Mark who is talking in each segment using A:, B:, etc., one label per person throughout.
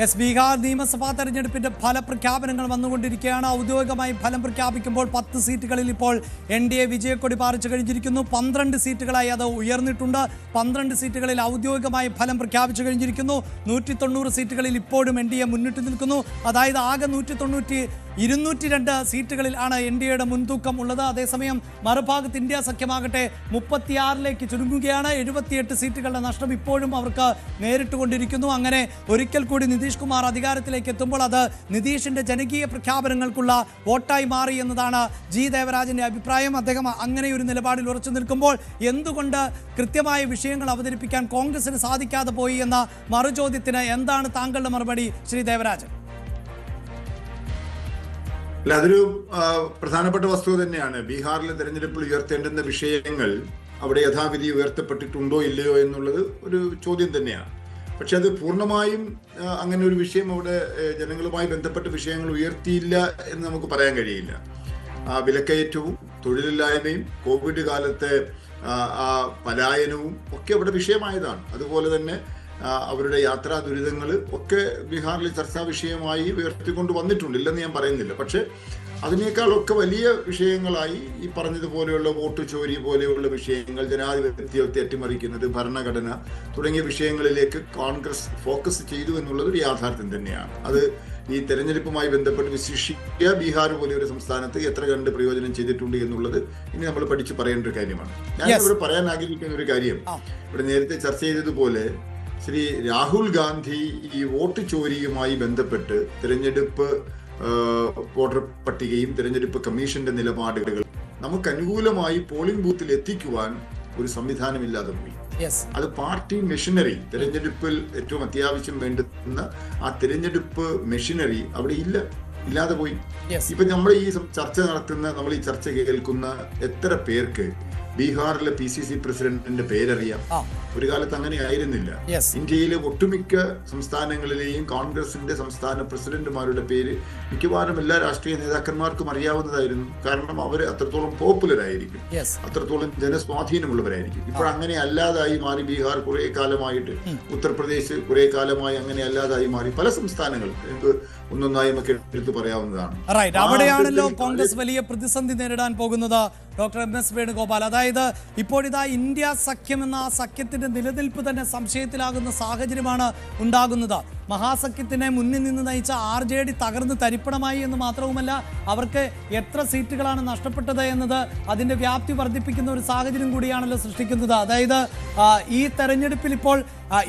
A: S Bihar നിയമസഭാ തെരഞ്ഞെടുപ്പിന്റെ ഫലപ്രഖ്യാപനങ്ങൾ വന്നുകൊണ്ടിരിക്കുകയാണ്. ഔദ്യോഗികമായി ഫലം പ്രഖ്യാപിക്കുമ്പോൾ 10 സീറ്റുകളിൽ ഇപ്പോൾ NDA വിജയക്കൊടി പാറിച്ചു കഴിഞ്ഞിരിക്കുന്നു. 12 സീറ്റുകളായി അത് ഉയർന്നിട്ടുണ്ട്. 12 സീറ്റുകളിൽ ഔദ്യോഗികമായി ഫലം പ്രഖ്യാപിച്ചു കഴിഞ്ഞിരിക്കുന്നു. 190 സീറ്റുകളിൽ ഇപ്പോഴും NDA മുന്നിട്ട് നിൽക്കുന്നു. അതായത് ആകെ 202 സീറ്റുകളിൽ ആണ് NDAയുടെ മുൻതൂക്കം ഉള്ളത്. അതേസമയം മറുഭാഗത്ത് ഇന്ത്യ സഖ്യമാകട്ടെ 36ലേക്ക് ചുരുങ്ങുകയാണ്. 78 സീറ്റുകളുടെ നഷ്ടം ഇപ്പോഴും അവർക്ക് നേരിട്ടുകൊണ്ടിരിക്കുന്നു. അങ്ങനെ ഒരിക്കൽ കൂടി നിതീഷ് കുമാർ അധികാരത്തിലേക്ക് എത്തുമ്പോൾ അത് നിതീഷിന്റെ ജനകീയ പ്രഖ്യാപനങ്ങൾക്കുള്ള വോട്ടായി മാറി എന്നതാണ് ജി ദേവരാജന്റെ അഭിപ്രായം. അദ്ദേഹം അങ്ങനെ ഒരു നിലപാടിൽ ഉറച്ചു നിൽക്കുമ്പോൾ എന്തുകൊണ്ട് കൃത്യമായ വിഷയങ്ങൾ അവതരിപ്പിക്കാൻ കോൺഗ്രസിന് സാധിക്കാതെ പോയി എന്ന മറുചോദ്യത്തിന് എന്താണ് താങ്കളുടെ മറുപടി ശ്രീ ദേവരാജൻ?
B: അല്ല, അതൊരു പ്രധാനപ്പെട്ട വസ്തുത തന്നെയാണ്. ബീഹാറിലെ തെരഞ്ഞെടുപ്പിൽ ഉയർത്തേണ്ടുന്ന വിഷയങ്ങൾ അവിടെ യഥാവിധി ഉയർത്തപ്പെട്ടിട്ടുണ്ടോ ഇല്ലയോ എന്നുള്ളത് ഒരു ചോദ്യം തന്നെയാണ്. പക്ഷെ അത് പൂർണ്ണമായും അങ്ങനെ ഒരു വിഷയം അവിടെ ജനങ്ങളുമായി ബന്ധപ്പെട്ട വിഷയങ്ങൾ ഉയർത്തിയില്ല എന്ന് നമുക്ക് പറയാൻ കഴിയില്ല. വിലക്കയറ്റവും തൊഴിലില്ലായ്മയും കോവിഡ് കാലത്തെ പലായനവും ഒക്കെ അവിടെ വിഷയമായതാണ്. അതുപോലെ തന്നെ അവരുടെ യാത്രാ ദുരിതങ്ങൾ ഒക്കെ ബീഹാറിൽ ചർച്ചാ വിഷയമായി ഉയർത്തിക്കൊണ്ട് വന്നിട്ടുണ്ട്, ഇല്ലെന്ന് ഞാൻ പറയുന്നില്ല. പക്ഷെ അതിനേക്കാളൊക്കെ വലിയ വിഷയങ്ങളായി ഈ പറഞ്ഞതുപോലെയുള്ള വോട്ട് ചോരി പോലെയുള്ള വിഷയങ്ങൾ, ജനാധിപത്യത്തെ അട്ടിമറിക്കുന്നത്, ഭരണഘടന തുടങ്ങിയ വിഷയങ്ങളിലേക്ക് കോൺഗ്രസ് ഫോക്കസ് ചെയ്തു എന്നുള്ളത് ഒരു യാഥാർത്ഥ്യം തന്നെയാണ്. അത് ഈ തെരഞ്ഞെടുപ്പുമായി ബന്ധപ്പെട്ട് വിശിഷ്യ ബീഹാർ പോലെ ഒരു സംസ്ഥാനത്ത് എത്ര കണ്ട് പ്രയോജനം ചെയ്തിട്ടുണ്ട് എന്നുള്ളത് ഇനി നമ്മൾ പഠിച്ചു പറയേണ്ട ഒരു കാര്യമാണ്. ഞാൻ ഇവിടെ പറയാൻ ആഗ്രഹിക്കുന്ന ഒരു കാര്യം, ഇവിടെ നേരത്തെ ചർച്ച ചെയ്തതുപോലെ ശ്രീ രാഹുൽ ഗാന്ധി ഈ വോട്ട് ചോരിയുമായി ബന്ധപ്പെട്ട് തെരഞ്ഞെടുപ്പ് വോട്ടർ പട്ടികയും തെരഞ്ഞെടുപ്പ് കമ്മീഷന്റെ നിലപാടുകൾ നമുക്ക് അനുകൂലമായി പോളിംഗ് ബൂത്തിൽ എത്തിക്കുവാൻ ഒരു സംവിധാനമില്ലാതെ പോയി. അത് പാർട്ടി മെഷീനറി, തെരഞ്ഞെടുപ്പിൽ ഏറ്റവും അത്യാവശ്യം വേണ്ടുന്ന ആ തെരഞ്ഞെടുപ്പ് മെഷീനറി അവിടെ ഇല്ലാതെ പോയി. ഇപ്പൊ നമ്മൾ ഈ ചർച്ച നടത്തുന്ന, നമ്മൾ ഈ ചർച്ച കേൾക്കുന്ന എത്ര പേർക്ക് ബീഹാറിലെ PCC പ്രസിഡന്റിന്റെ പേരറിയാം? ഒരു കാലത്ത് അങ്ങനെ ആയിരുന്നില്ല. ഇന്ത്യയിലെ ഒട്ടുമിക്ക സംസ്ഥാനങ്ങളിലെയും കോൺഗ്രസിന്റെ സംസ്ഥാന പ്രസിഡന്റുമാരുടെ പേര് മിക്കവാറും എല്ലാ രാഷ്ട്രീയ നേതാക്കന്മാർക്കും അറിയാവുന്നതായിരുന്നു. കാരണം അവർ അത്രത്തോളം പോപ്പുലർ ആയിരിക്കും, അത്രത്തോളം ജനസ്വാധീനമുള്ളവരായിരിക്കും. ഇപ്പോൾ അങ്ങനെ അല്ലാതായി മാറി ബീഹാർ കുറെ കാലമായിട്ട്, ഉത്തർപ്രദേശ് കുറെ കാലമായി അങ്ങനെ അല്ലാതായി മാറി. പല സംസ്ഥാനങ്ങൾ എനിക്ക് ഒന്നൊന്നായി നമുക്ക് എടുത്തു പറയാവുന്നതാണ്.
A: അവിടെയാണല്ലോ കോൺഗ്രസ് വലിയ പ്രതിസന്ധി നേരിടാൻ പോകുന്നത്. ഡോക്ടർ MS വേണുഗോപാൽ, അതായത് ഇപ്പോഴിതാ ഇന്ത്യ സഖ്യം എന്ന ആ സഖ്യത്തിന്റെ നിലനിൽപ്പ് തന്നെ സംശയത്തിലാകുന്ന സാഹചര്യമാണ് ഉണ്ടാകുന്നത്. മഹാസഖ്യത്തിനെ മുന്നിൽ നിന്ന് നയിച്ച RJD തകർന്ന് തരിപ്പണമായി എന്ന് മാത്രവുമല്ല, അവർക്ക് എത്ര സീറ്റുകളാണ് നഷ്ടപ്പെട്ടത് എന്നത് അതിന്റെ വ്യാപ്തി വർദ്ധിപ്പിക്കുന്ന ഒരു സാഹചര്യം കൂടിയാണല്ലോ സൃഷ്ടിക്കുന്നത്. അതായത് ഈ തെരഞ്ഞെടുപ്പിൽ ഇപ്പോൾ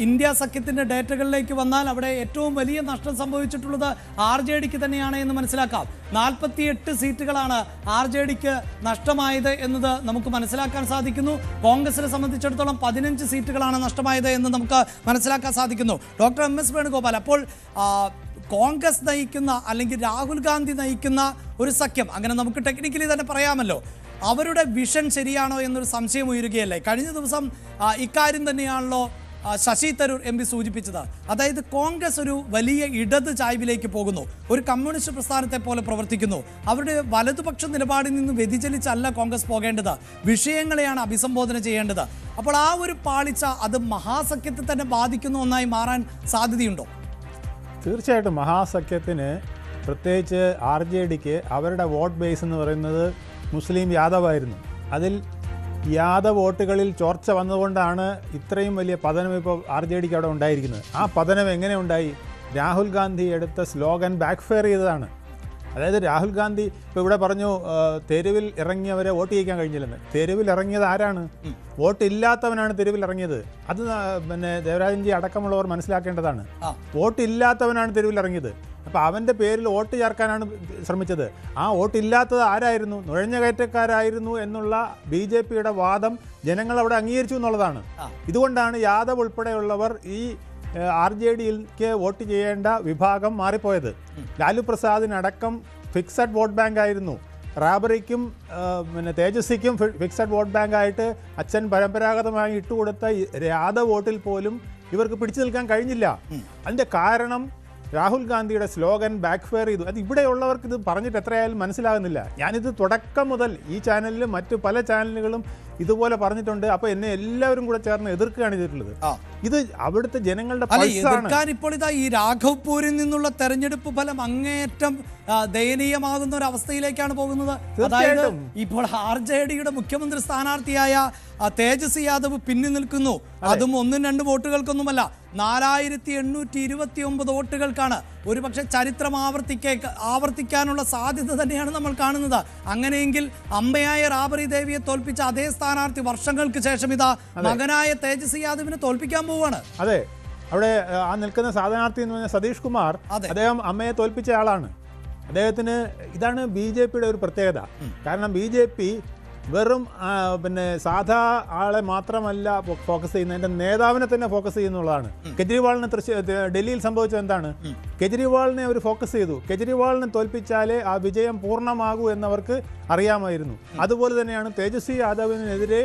A: ഇന്ത്യ സഖ്യത്തിന്റെ ഡേറ്റകളിലേക്ക് വന്നാൽ അവിടെ ഏറ്റവും വലിയ നഷ്ടം സംഭവിച്ചിട്ടുള്ളത് RJDക്ക് തന്നെയാണ് എന്ന് മനസ്സിലാക്കാം. 48 സീറ്റുകളാണ് RJDക്ക് നഷ്ടമായത് എന്നത് നമുക്ക് മനസ്സിലാക്കാൻ സാധിക്കുന്നു. കോൺഗ്രസിനെ സംബന്ധിച്ചിടത്തോളം 15 സീറ്റുകളാണ് നഷ്ടമായത് എന്ന് നമുക്ക് മനസ്സിലാക്കാൻ സാധിക്കുന്നു. ഡോക്ടർ MS വേണുഗോപാൽ, അപ്പോൾ കോൺഗ്രസ് നയിക്കുന്ന അല്ലെങ്കിൽ രാഹുൽ ഗാന്ധി നയിക്കുന്ന ഒരു സഖ്യം, അങ്ങനെ നമുക്ക് ടെക്നിക്കലി തന്നെ പറയാമല്ലോ, അവരുടെ വിഷൻ ശരിയാണോ എന്നൊരു സംശയം ഉയരുകയല്ലേ? കഴിഞ്ഞ ദിവസം ഇക്കാര്യം തന്നെയാണല്ലോ ശശി തരൂർ MP സൂചിപ്പിച്ചത്. അതായത് കോൺഗ്രസ് ഒരു വലിയ ഇടത് ചായ്വിലേക്ക് പോകുന്നു, ഒരു കമ്മ്യൂണിസ്റ്റ് പ്രസ്ഥാനത്തെ പോലെ പ്രവർത്തിക്കുന്നു. അവരുടെ വലതുപക്ഷ നിലപാടിൽ നിന്ന് വ്യതിചലിച്ചല്ല കോൺഗ്രസ് പോകേണ്ടത്, വിഷയങ്ങളെയാണ് അഭിസംബോധന ചെയ്യേണ്ടത്. അപ്പോൾ ആ ഒരു പാളിച്ച അത് മഹാസഖ്യത്തെ തന്നെ ബാധിക്കുന്ന ഒന്നായി മാറാൻ സാധ്യതയുണ്ടോ?
C: തീർച്ചയായിട്ടും മഹാസഖ്യത്തിന്, പ്രത്യേകിച്ച് RJDക്ക് അവരുടെ വോട്ട് ബേസ് എന്ന് പറയുന്നത് മുസ്ലിം യാദവായിരുന്നു. അതിൽ യാദവ് വോട്ടുകളിൽ ചോർച്ച വന്നതുകൊണ്ടാണ് ഇത്രയും വലിയ പതനം ഇപ്പോൾ RJDക്ക് അവിടെ ഉണ്ടായിരിക്കുന്നത്. ആ പതനം എങ്ങനെ ഉണ്ടായി? രാഹുൽ ഗാന്ധി എടുത്ത സ്ലോഗൻ ബാക്ക്ഫയർ ചെയ്തതാണ്. അതായത് രാഹുൽ ഗാന്ധി ഇപ്പോൾ ഇവിടെ പറഞ്ഞു തെരുവിൽ ഇറങ്ങിയവരെ വോട്ട് ചെയ്യിക്കാൻ കഴിഞ്ഞില്ലെന്ന്. തെരുവിൽ ഇറങ്ങിയത് ആരാണ്? വോട്ടില്ലാത്തവനാണ് തെരുവിൽ ഇറങ്ങിയത്. അത് പിന്നെ ദേവരാജൻജി അടക്കമുള്ളവർ മനസ്സിലാക്കേണ്ടതാണ്. വോട്ടില്ലാത്തവനാണ് തെരുവിൽ ഇറങ്ങിയത്. അപ്പോൾ അവൻ്റെ പേരിൽ വോട്ട് ചേർക്കാനാണ് ശ്രമിച്ചത്. ആ വോട്ടില്ലാത്തത് ആരായിരുന്നു? നുഴഞ്ഞുകയറ്റക്കാരായിരുന്നു എന്നുള്ള BJPയുടെ വാദം ജനങ്ങൾ അവിടെ അംഗീകരിച്ചു എന്നുള്ളതാണ്. ഇതുകൊണ്ടാണ് യാദവ് ഉൾപ്പെടെയുള്ളവർ ഈ RJDക്ക് വോട്ട് ചെയ്യേണ്ട വിഭാഗം മാറിപ്പോയത്. ലാലു പ്രസാദിനടക്കം ഫിക്സഡ് വോട്ട് ബാങ്ക് ആയിരുന്നു. റാബറിക്കും പിന്നെ തേജസ്വിക്കും ഫിക്സഡ് വോട്ട് ബാങ്കായിട്ട് അച്ഛൻ പരമ്പരാഗതമായി ഇട്ടുകൊടുത്ത യാദവ് വോട്ടിൽ പോലും ഇവർക്ക് പിടിച്ചു നിൽക്കാൻ കഴിഞ്ഞില്ല. അതിൻ്റെ കാരണം രാഹുൽ ഗാന്ധിയുടെ സ്ലോഗൻ ബാക്ക്ഫയർ ചെയ്തു. അത് ഇവിടെയുള്ളവർക്ക് ഇത് പറഞ്ഞിട്ട് എത്രയായാലും മനസ്സിലാകുന്നില്ല. ഞാനിത് തുടക്കം മുതൽ ഈ ചാനലിലും മറ്റു പല ചാനലുകളും ഇതുപോലെ പറഞ്ഞിട്ടുണ്ട്, അപ്പോൾ എന്നെ എല്ലാവരും കൂടെ ചേർന്ന് എതിർക്കുകയാണ് ചെയ്തിട്ടുള്ളത്. ഇത് അവിടുത്തെ ജനങ്ങളുടെ
A: എതിർക്കാൻ ഇപ്പോൾ ഇതാ ഈ രാഘവ്പൂരിൽ നിന്നുള്ള തെരഞ്ഞെടുപ്പ് ഫലം അങ്ങേയറ്റം ദയനീയമാകുന്ന ഒരു അവസ്ഥയിലേക്കാണ് പോകുന്നത്. അതായത് ഇപ്പോൾ RJD-യുടെ മുഖ്യമന്ത്രി സ്ഥാനാർത്ഥിയായ തേജസ്വി യാദവ് പിന്നിൽ നിൽക്കുന്നു. അതും 1-2 വോട്ടുകൾക്കൊന്നുമല്ല, 4829 വോട്ടുകൾക്കാണ്. ഒരുപക്ഷെ ചരിത്രം ആവർത്തിക്കാനുള്ള സാധ്യത തന്നെയാണ് നമ്മൾ കാണുന്നത്. അങ്ങനെയെങ്കിൽ അമ്മയായ റാബറി ദേവിയെ തോൽപ്പിച്ച അതേ സ്ഥാനാർത്ഥി വർഷങ്ങൾക്ക് ശേഷം ഇതാ മകനായ തേജസ്വി യാദവിനെ തോൽപ്പിക്കാൻ പോവുകയാണ്.
C: അതെ, അവിടെ ആ നിൽക്കുന്ന സ്ഥാനാർത്ഥി എന്ന് പറഞ്ഞാൽ സതീഷ് കുമാർ, അദ്ദേഹം അമ്മയെ തോൽപ്പിച്ച ആളാണ്. അദ്ദേഹത്തിന് ഇതാണ് BJP-യുടെ ഒരു പ്രത്യേകത. കാരണം BJP വെറും പിന്നെ സാധാ ആളെ മാത്രമല്ല ഫോക്കസ് ചെയ്യുന്നത്, എൻ്റെ നേതാവിനെ തന്നെ ഫോക്കസ് ചെയ്യുന്നുള്ളതാണ്. കെജ്രിവാളിന് ഡൽഹിയിൽ സംഭവിച്ചത് എന്താണ്? കെജ്രിവാളിനെ അവർ ഫോക്കസ് ചെയ്തു. കെജ്രിവാളിനെ തോൽപ്പിച്ചാലേ ആ വിജയം പൂർണ്ണമാകൂ എന്നവർക്ക് അറിയാമായിരുന്നു. അതുപോലെ തന്നെയാണ് തേജസ്വി യാദവിനെതിരെ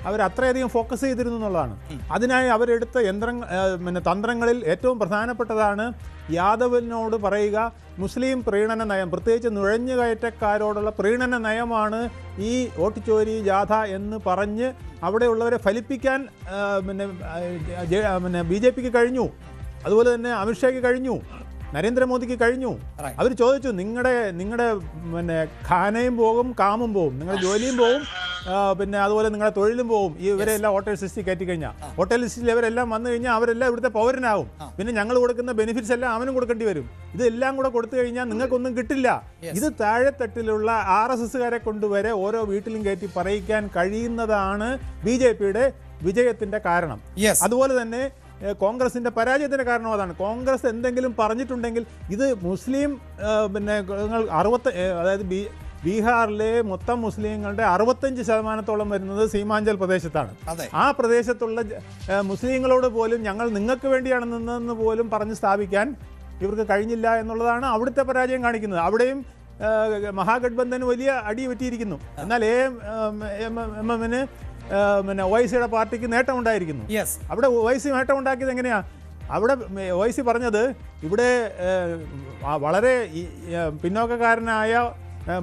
C: അവർ അത്രയധികം ഫോക്കസ് ചെയ്തിരുന്നു എന്നുള്ളതാണ്. അതിനായി അവരെടുത്ത തന്ത്രങ്ങളിൽ ഏറ്റവും പ്രധാനപ്പെട്ടതാണ് യാദവിനോട് പറയുക, മുസ്ലിം പ്രീണന നയം, പ്രത്യേകിച്ച് നുഴഞ്ഞുകയറ്റക്കാരോടുള്ള പ്രീണന നയമാണ് ഈ വോട്ടുചോരി ജാഥ എന്ന് പറഞ്ഞ് അവിടെയുള്ളവരെ ഫലിപ്പിക്കാൻ BJP-ക്ക് കഴിഞ്ഞു. അതുപോലെ തന്നെ അമിത്ഷായ്ക്ക് കഴിഞ്ഞു, നരേന്ദ്രമോദിക്ക് കഴിഞ്ഞു. അവർ ചോദിച്ചു, നിങ്ങളുടെ ഖാനയും പോകും, കാമും പോകും, നിങ്ങളുടെ ജോലിയും പോകും, പിന്നെ അതുപോലെ നിങ്ങളുടെ തൊഴിലും പോകും. ഇവരെല്ലാം വോട്ടർ ലിസ്റ്റിൽ കയറ്റി കഴിഞ്ഞാൽ, വോട്ടർ ലിസ്റ്റിൽ ഇവരെല്ലാം വന്നു കഴിഞ്ഞാൽ അവരെല്ലാം ഇവിടുത്തെ പൗരനാകും. പിന്നെ ഞങ്ങൾ കൊടുക്കുന്ന ബെനിഫിറ്റ്സ് എല്ലാം അവനും കൊടുക്കേണ്ടി വരും. ഇതെല്ലാം കൂടെ കൊടുത്തു കഴിഞ്ഞാൽ നിങ്ങൾക്കൊന്നും കിട്ടില്ല. ഇത് താഴെത്തട്ടിലുള്ള RSS-കാരെ കൊണ്ടുവരെ ഓരോ വീട്ടിലും കയറ്റി പറയിക്കാൻ കഴിയുന്നതാണ് BJP-യുടെ വിജയത്തിന്റെ കാരണം. അതുപോലെ തന്നെ കോൺഗ്രസിന്റെ പരാജയത്തിന്റെ കാരണം അതാണ്. കോൺഗ്രസ് എന്തെങ്കിലും പറഞ്ഞിട്ടുണ്ടെങ്കിൽ ഇത് മുസ്ലിം അതായത് ബീഹാറിലെ മൊത്തം മുസ്ലിങ്ങളുടെ 65% വരുന്നത് സീമാഞ്ചൽ പ്രദേശത്താണ്. ആ പ്രദേശത്തുള്ള മുസ്ലിങ്ങളോട് പോലും ഞങ്ങൾ നിങ്ങൾക്ക് വേണ്ടിയാണ് നിന്നതെന്ന് പോലും പറഞ്ഞ് സ്ഥാപിക്കാൻ ഇവർക്ക് കഴിഞ്ഞില്ല എന്നുള്ളതാണ് അവിടുത്തെ പരാജയം കാണിക്കുന്നത്. അവിടെയും മഹാഗഡ്ബന്ധന് വലിയ അടി പറ്റിയിരിക്കുന്നു. എന്നാൽ MMന് OIC-യുടെ പാർട്ടിക്ക് നേട്ടമുണ്ടായിരിക്കുന്നു. അവിടെ OIC നേട്ടമുണ്ടാക്കിയത് എങ്ങനെയാ? അവിടെ OIC പറഞ്ഞത് ഇവിടെ വളരെ പിന്നോക്കക്കാരനായ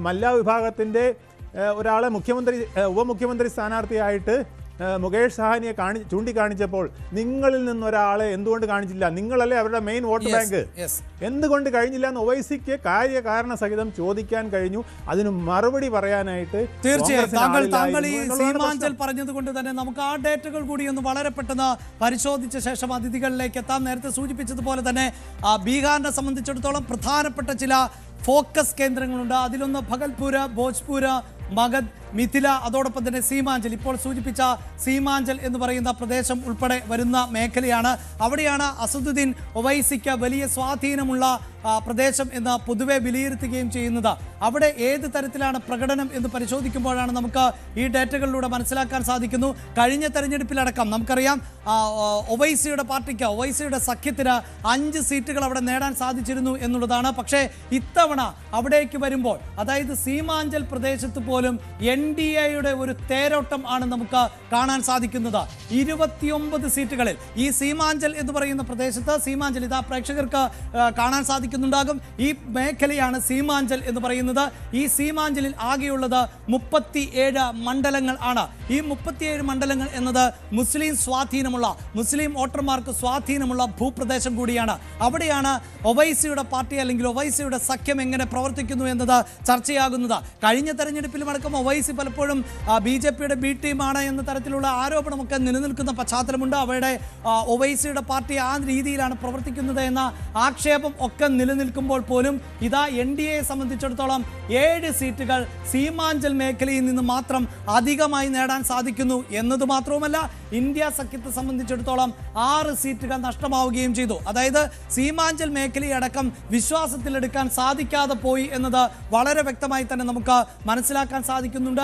C: മല്ല വിഭാഗത്തിൻ്റെ ഒരാളെ ഉപമുഖ്യമന്ത്രി സ്ഥാനാർത്ഥിയായിട്ട് മുകേഷ് സഹാനിയെ ചൂണ്ടിക്കാണിച്ചപ്പോൾ നിങ്ങളിൽ നിന്നൊരാളെ എന്തുകൊണ്ട് കാണിച്ചില്ല? നിങ്ങളല്ലേ അവരുടെ മെയിൻ വോട്ട് ബാങ്ക്, എന്തുകൊണ്ട് കഴിഞ്ഞില്ല എന്ന് OIC-ക്ക് കാര്യകാരണ സഹിതം ചോദിക്കാൻ കഴിഞ്ഞു. അതിന് മറുപടി പറയാനായിട്ട്
A: തീർച്ചയായും താങ്കൾ ഈ സീമാഞ്ചൽ പറഞ്ഞതുകൊണ്ട് തന്നെ നമുക്ക് ആ ഡേറ്റകൾ കൂടി ഒന്ന് വളരെ പെട്ടെന്ന് പരിശോധിച്ച ശേഷം അതിഥികളിലേക്ക് എത്താം. നേരത്തെ സൂചിപ്പിച്ചതുപോലെ തന്നെ ബീഹാറിനെ സംബന്ധിച്ചിടത്തോളം പ്രധാനപ്പെട്ട ചില ഫോക്കസ് കേന്ദ്രങ്ങളുണ്ട്. അതിലൊന്ന് ഭഗൽപൂര, ഭോജ്പൂര, മഗധ്, മിഥില, അതോടൊപ്പം തന്നെ സീമാഞ്ചൽ. ഇപ്പോൾ സൂചിപ്പിച്ച സീമാഞ്ചൽ എന്ന് പറയുന്ന പ്രദേശം ഉൾപ്പെടെ വരുന്ന മേഖലയാണ്. അവിടെയാണ് അസദുദ്ദീൻ ഒവൈസിക്ക് വലിയ സ്വാധീനമുള്ള പ്രദേശം എന്ന് പൊതുവെ വിലയിരുത്തുകയും ചെയ്യുന്നത്. അവിടെ ഏത് തരത്തിലാണ് പ്രകടനം എന്ന് പരിശോധിക്കുമ്പോഴാണ് നമുക്ക് ഈ ഡേറ്റകളിലൂടെ മനസ്സിലാക്കാൻ സാധിക്കുന്നു. കഴിഞ്ഞ തെരഞ്ഞെടുപ്പിലടക്കം നമുക്കറിയാം ഒവൈസിയുടെ പാർട്ടിക്ക്, ഒവൈസിയുടെ സഖ്യത്തിന് 5 സീറ്റുകൾ അവിടെ നേടാൻ സാധിച്ചിരുന്നു എന്നുള്ളതാണ്. പക്ഷേ ഇത്തവണ അവിടേക്ക് വരുമ്പോൾ, അതായത് സീമാഞ്ചൽ പ്രദേശത്ത് പോലും NDA-യുടെ ഒരു തേരോട്ടം ആണ് നമുക്ക് കാണാൻ സാധിക്കുന്നത്. 29 സീറ്റുകളിൽ ഈ സീമാഞ്ചൽ എന്ന് പറയുന്ന പ്രദേശത്ത്, സീമാഞ്ചൽ ഇതാ പ്രേക്ഷകർക്ക് കാണാൻ സാധിക്കുന്നുണ്ടാകും. ഈ മേഖലയാണ് സീമാഞ്ചൽ എന്ന് പറയുന്നത്. ഈ സീമാഞ്ചലിൽ ആകെയുള്ളത് 37 മണ്ഡലങ്ങൾ ആണ്. ഈ 37 മണ്ഡലങ്ങൾ എന്നത് മുസ്ലിം സ്വാധീനമുള്ള, മുസ്ലിം വോട്ടർമാർക്ക് സ്വാധീനമുള്ള ഭൂപ്രദേശം കൂടിയാണ്. അവിടെയാണ് ഒവൈസിയുടെ പാർട്ടി അല്ലെങ്കിൽ ഒവൈസിയുടെ സഖ്യം എങ്ങനെ പ്രവർത്തിക്കുന്നു എന്നത് ചർച്ചയാകുന്നത്. കഴിഞ്ഞ തെരഞ്ഞെടുപ്പിലും അടക്കം ഒവൈസി പലപ്പോഴും BJP-യുടെ B ടീമാണ് എന്ന തരത്തിലുള്ള ആരോപണമൊക്കെ നിലനിൽക്കുന്ന പശ്ചാത്തലമുണ്ട്. അവരുടെ ഒവൈസിയുടെ പാർട്ടി ആ രീതിയിലാണ് പ്രവർത്തിക്കുന്നത് എന്ന ആക്ഷേപം ഒക്കെ നിലനിൽക്കുമ്പോൾ പോലും ഇതാ NDA-യെ സംബന്ധിച്ചിടത്തോളം 7 സീറ്റുകൾ സീമാഞ്ചൽ മേഖലയിൽ നിന്ന് മാത്രം അധികമായി നേടാൻ സാധിക്കുന്നു എന്നത് മാത്രവുമല്ല, ഇന്ത്യ സഖ്യത്തെ സംബന്ധിച്ചിടത്തോളം 6 സീറ്റുകൾ നഷ്ടമാവുകയും ചെയ്തു. അതായത് സീമാഞ്ചൽ മേഖലയടക്കം വിശ്വാസത്തിലെടുക്കാൻ സാധിക്കാതെ പോയി എന്നത് വളരെ വ്യക്തമായി തന്നെ നമുക്ക് മനസ്സിലാക്കാൻ സാധിക്കുന്നുണ്ട്.